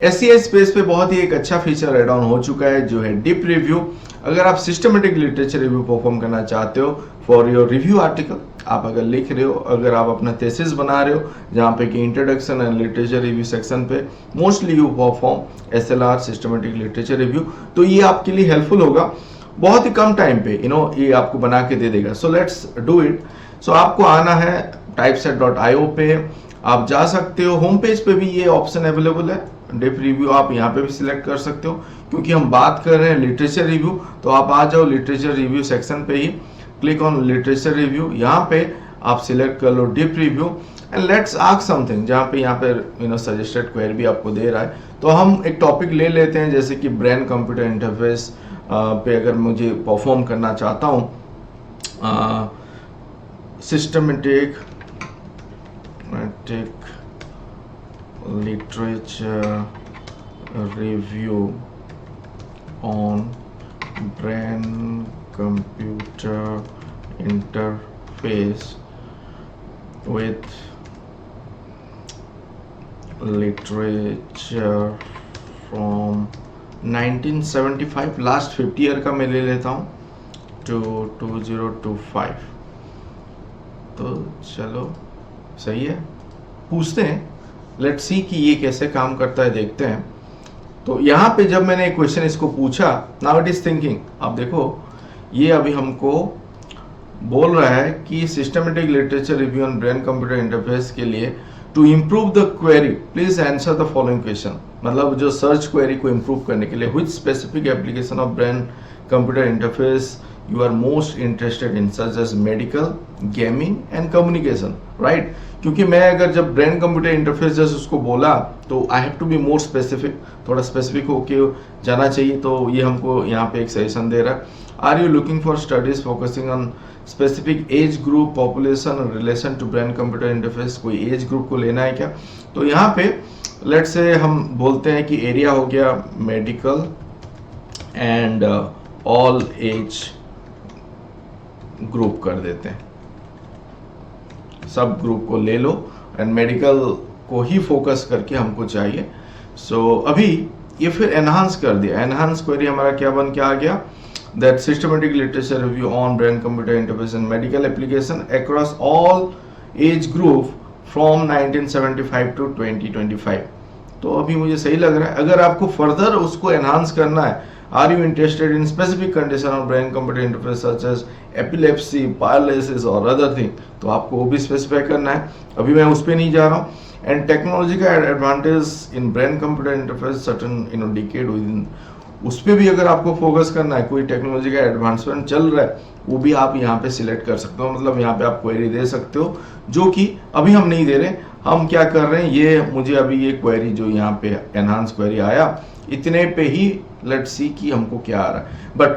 SCI space पे बहुत ही एक अच्छा फीचर ऐड ऑन हो चुका है जो है डीप रिव्यू। अगर आप सिस्टमेटिक लिटरेचर रिव्यू परफॉर्म करना चाहते हो फॉर योर रिव्यू आर्टिकल, आप अगर लिख रहे हो, अगर आप अपना थीसिस बना रहे हो जहाँ पे कि introduction and literature review section पे mostly you perform SLR systematic literature review, तो ये आपके लिए हेल्पफुल होगा। बहुत ही कम टाइम पे ये आपको बना के दे देगा। So let's do it. So आपको आना है typeset.io पे, आप जा सकते हो। होम पेज पे भी ये ऑप्शन अवेलेबल है, डीप रिव्यू आप यहाँ पे भी सिलेक्ट कर सकते हो। क्योंकि हम बात कर रहे हैं लिटरेचर रिव्यू, तो आप आ जाओ लिटरेचर रिव्यू सेक्शन पे ही, क्लिक ऑन लिटरेचर रिव्यू, यहाँ पे आप सिलेक्ट कर लो deep review and let's ask something, जहाँ पे यहाँ पे सजेस्टेड क्वेरी भी आपको दे रहा है। तो हम एक टॉपिक ले लेते हैं, जैसे कि ब्रेन कंप्यूटर इंटरफेस पे अगर मुझे परफॉर्म करना चाहता हूँ systematic literature review on brain computer interface with literature from 1975, last 50 year का मैं ले लेता हूँ, to 2025। तो चलो सही है, पूछते हैं, लेट्स सी कि ये कैसे काम करता है, देखते हैं। तो यहाँ पे जब मैंने क्वेश्चन इसको पूछा, नाउ इट इज थिंकिंग, आप देखो ये अभी हमको बोल रहा है कि systematic literature review on brain computer interface के लिए to improve the query please answer the following question. मतलब जो सर्च क्वेरी को इम्प्रूव करने के लिए, which specific application of brain computer interface you are most interested in, such as medical, gaming and communication, right? क्योंकि मैं अगर जब ब्रेन कंप्यूटर इंटरफेस जैसे उसको बोला तो I have to be more specific, थोड़ा स्पेसिफिक होके जाना चाहिए। तो ये हमको यहाँ पे एक सजेशन दे रहा है, are you looking for studies focusing on specific age group population relation to brain computer interface, कोई एज ग्रुप को लेना है क्या? तो यहाँ पे लेट्स से हम बोलते हैं कि एरिया हो गया medical and all age group कर देते हैं, सब ग्रुप को ले लो एंड मेडिकल को ही फोकस करके हमको चाहिए। सो अभी ये फिर एनहांस कर दिया, एनहांस क्वेरी हमारा क्या बन के आ गया, that systematic literature review on brain computer interface and medical application across all age group from 1975 to 2025। तो अभी मुझे सही लग रहा है। अगर आपको फर्दर उसको एनहांस करना है, are you interested in specific condition of brain computer interface such as epilepsy, paralysis और अदर थिंग, तो आपको वो भी स्पेसिफाई करना है। अभी मैं उस पर नहीं जा रहा हूँ। एंड टेक्नोलॉजी का advantage in brain computer interface certain decade with in, उस पर भी अगर आपको फोकस करना है, कोई टेक्नोलॉजी का एडवांसमेंट चल रहा है, वो भी आप यहाँ पे सिलेक्ट कर सकते हो। मतलब यहाँ पे आप क्वेरी दे सकते हो, जो कि अभी हम नहीं दे रहे। हम क्या कर रहे हैं, ये मुझे अभी ये क्वेरी जो यहाँ पे एनहांस क्वेरी आया, इतने पे ही लेट्स सी कि हमको क्या आ रहा है। But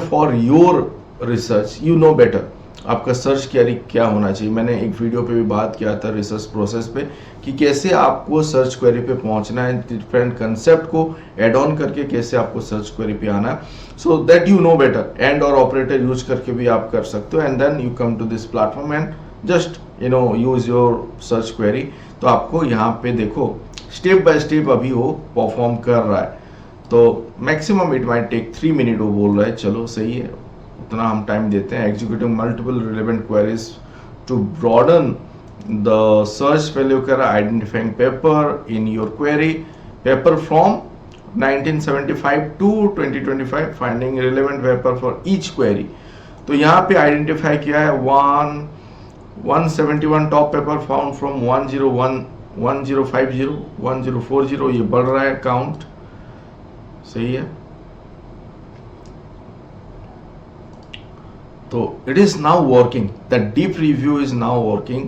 for your research you know better, आपका सर्च क्वेरी क्या होना चाहिए। मैंने एक वीडियो पे भी बात किया था रिसर्च प्रोसेस पे कि कैसे आपको सर्च क्वेरी पे पहुंचना है, डिफरेंट कंसेप्ट को एड ऑन करके कैसे आपको सर्च क्वेरी पे आना है। So that you know better, and और ऑपरेटर यूज करके भी आप कर सकते हो and then you come to this platform and just use your search query. तो आपको यहाँ पे देखो स्टेप बाय स्टेप अभी वो परफॉर्म कर रहा है। तो maximum it might take 3 minute वो बोल रहा है, चलो सही है, उतना हम टाइम देते हैं। Executing multiple relevant queries to broaden the search value कर, identifying paper in your query, paper from 1975 to 2025, finding relevant paper for each query. तो यहाँ पे आइडेंटिफाई किया है 171 टॉप पेपर फाउंड फ्रॉम 101, 1050, 1040, ये बढ़ रहा है काउंट, सही है। So it is now working. The deep review is now working.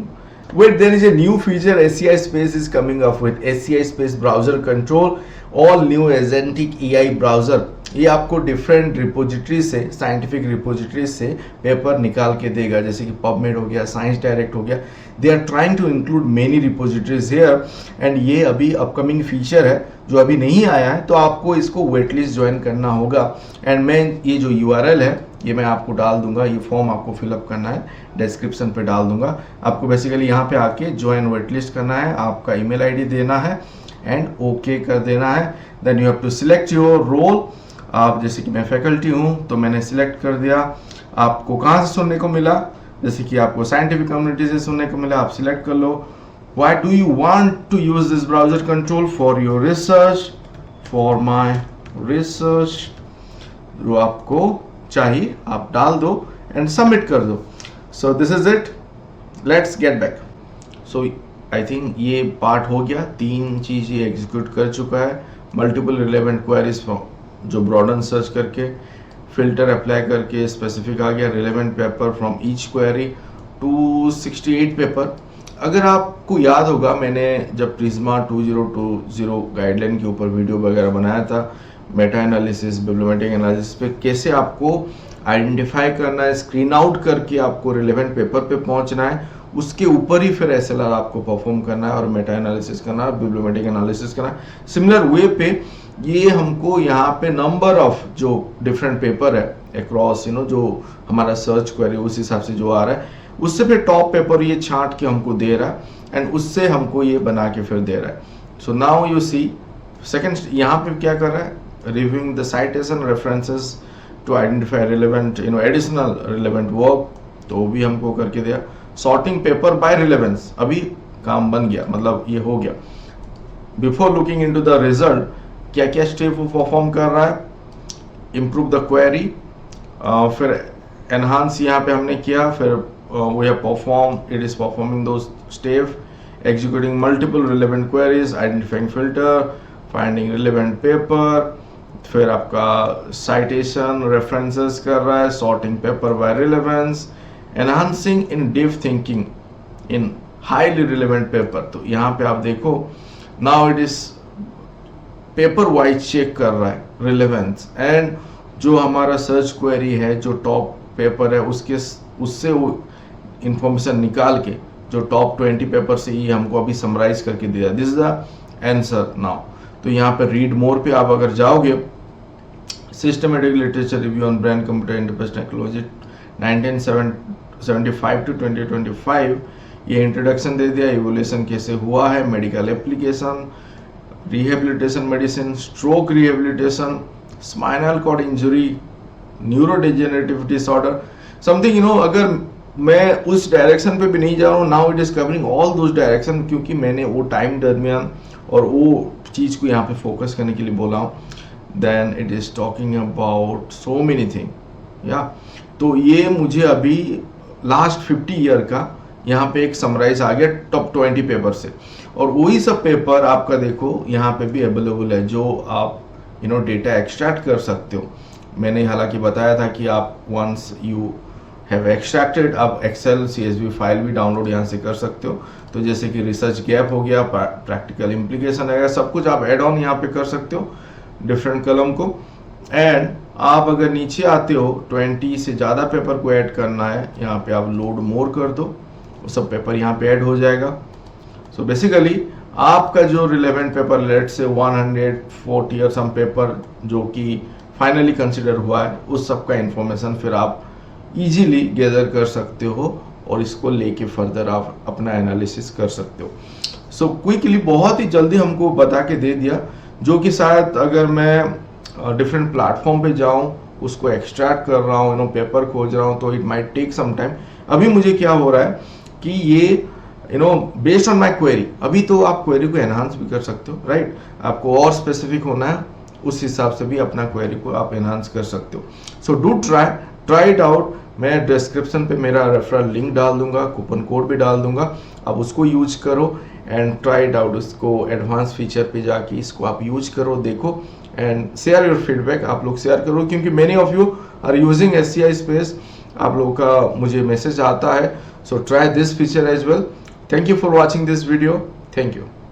Wait, there is a new feature SCI Space is coming up with SCI Space Browser Control, all new agentic AI browser। ये आपको different repository से, scientific repository से paper निकाल के देगा, जैसे कि PubMed हो गया, साइंस डायरेक्ट हो गया। They are trying to include many repositories here and ये अभी अपकमिंग फीचर है जो अभी नहीं आया है, तो आपको इसको वेटलिस्ट ज्वाइन करना होगा। एंड मैं ये जो URL है ये मैं आपको डाल दूंगा, ये फॉर्म आपको फिलअप करना है, डिस्क्रिप्शन पे डाल दूंगा। आपको बेसिकली यहाँ पे आके ज्वाइन वेटलिस्ट करना है, आपका ईमेल आईडी देना है एंड ओके कर देना है। Then you have to select your role. आप जैसे कि मैं फैकल्टी हूँ तो मैंने सिलेक्ट कर दिया। आपको कहाँ से सुनने को मिला, जैसे कि आपको साइंटिफिक कम्युनिटी से सुनने को मिला, आप सिलेक्ट कर लो। Why do you want to use this browser control? For your research, for my research, जो आपको चाहिए आप डाल दो एंड सबमिट कर दो। So this is it, let's get back. So I think ये पार्ट हो गया, 3 चीज़ ये एग्जीक्यूट कर चुका है। मल्टीपल रिलेवेंट क्वेरीज जो ब्रॉडन सर्च करके फिल्टर अप्लाई करके स्पेसिफिक आ गया, relevant paper from each query, 268 paper. अगर आपको याद होगा मैंने जब प्रिज्मा 2020 गाइडलाइन के ऊपर वीडियो वगैरह बनाया था, मेटा एनालिसिस, बिब्लियोमेट्रिक एनालिसिस पे कैसे आपको आइडेंटिफाई करना है, स्क्रीन आउट करके आपको रिलेवेंट पेपर पे पहुंचना है, उसके ऊपर ही फिर एसएलआर आपको परफॉर्म करना है और मेटा एनालिसिस करना है, बिब्लियोमेट्रिक एनालिसिस करना है। सिमिलर वे पे ये हमको यहाँ पे नंबर ऑफ जो डिफरेंट पेपर है अक्रॉस जो हमारा सर्च क्वेरी उस हिसाब से जो आ रहा है उससे फिर टॉप पेपर ये छांट के हमको दे रहा है एंड उससे हमको ये बना के फिर दे रहा है। So now you see second यहाँ पे क्या कर रहा है, reviewing the citation references to identify relevant additional relevant work, तो वो भी हमको करके दिया। सॉर्टिंग पेपर बाय रिलेवेंस, अभी काम बन गया, मतलब ये हो गया। Before looking into the result, क्या क्या स्टेप वो परफॉर्म कर रहा है, इम्प्रूव द क्वेरी, फिर एनहांस यहाँ पे हमने किया, फिर we have performed, it is performing those steps, executing multiple relevant queries, identifying filter, finding relevant paper, फिर आपका citation references कर रहा है, sorting paper by relevance, enhancing in deep thinking in highly relevant paper। तो यहाँ पे आप देखो now it is paper wise check कर रहा है relevance, and जो हमारा search query है, जो top पेपर है उससे वो इंफॉर्मेशन निकाल के जो टॉप 20 पेपर से ही हमको अभी समराइज करके दिया। This is the answer now. तो यहाँ पे रीड मोर पे आप अगर जाओगे, systematic literature review on brain computer interface technology 1975 to 2025, ये इंट्रोडक्शन दे दिया, इवोल्यूशन कैसे हुआ है, medical application, rehabilitation medicine, stroke rehabilitation, spinal cord injury, neurodegenerative disorder, something अगर मैं उस डायरेक्शन पे भी नहीं जा रहा हूँ, now it is covering all those direction, क्योंकि मैंने वो टाइम दरमियान और वो चीज़ को यहाँ पे फोकस करने के लिए बोला हूँ। Then it is talking about so many thing या, तो ये मुझे अभी लास्ट 50 ईयर का यहाँ पे एक समराइज आ गया टॉप 20 पेपर से, और वही सब पेपर आपका देखो यहाँ पे भी अवेलेबल है जो आप डेटा एक्सट्रैक्ट कर सकते हो। मैंने हालांकि बताया था कि आप वंस यू हैव एक्सट्रैक्टेड, आप एक्सेल CSV फाइल भी डाउनलोड यहाँ से कर सकते हो। तो जैसे कि रिसर्च गैप हो गया, प्रैक्टिकल इम्प्लीकेशन है, सब कुछ आप एड ऑन यहाँ पे कर सकते हो डिफरेंट कलम को। एंड आप अगर नीचे आते हो 20 से ज़्यादा पेपर को ऐड करना है, यहाँ पे आप लोड मोर कर दो, वो सब पेपर यहाँ पे ऐड हो जाएगा। सो बेसिकली आपका जो रिलेवेंट पेपर लेट से 140 और सम पेपर जो कि फाइनली कंसिडर हुआ है, उस सब का इंफॉर्मेशन फिर आप इजीली गैदर कर सकते हो और इसको लेके फर्दर आप अपना एनालिसिस कर सकते हो। सो क्विकली बहुत ही जल्दी हमको बता के दे दिया, जो कि शायद अगर मैं डिफरेंट प्लेटफॉर्म पे जाऊं, उसको एक्सट्रैक्ट कर रहा हूँ, पेपर खोज रहा हूँ, तो it might take some time. अभी मुझे क्या हो रहा है कि ये बेस्ड ऑन माई क्वेरी, अभी तो आप क्वेरी को एनहांस भी कर सकते हो, राइट। आपको और स्पेसिफिक होना है, उस हिसाब से भी अपना क्वेरी को आप एनहांस कर सकते हो। So do try it out. मैं डिस्क्रिप्शन पे मेरा रेफरल लिंक डाल दूंगा, कूपन कोड भी डाल दूंगा, आप उसको यूज करो एंड ट्राई इट आउट। उसको एडवांस फीचर पे जाके इसको आप यूज करो, देखो एंड शेयर योर फीडबैक। आप लोग शेयर करो, क्योंकि many of you are using SCI space, आप लोगों का मुझे मैसेज आता है। So try this feature as well. Thank you for watching this video. Thank you.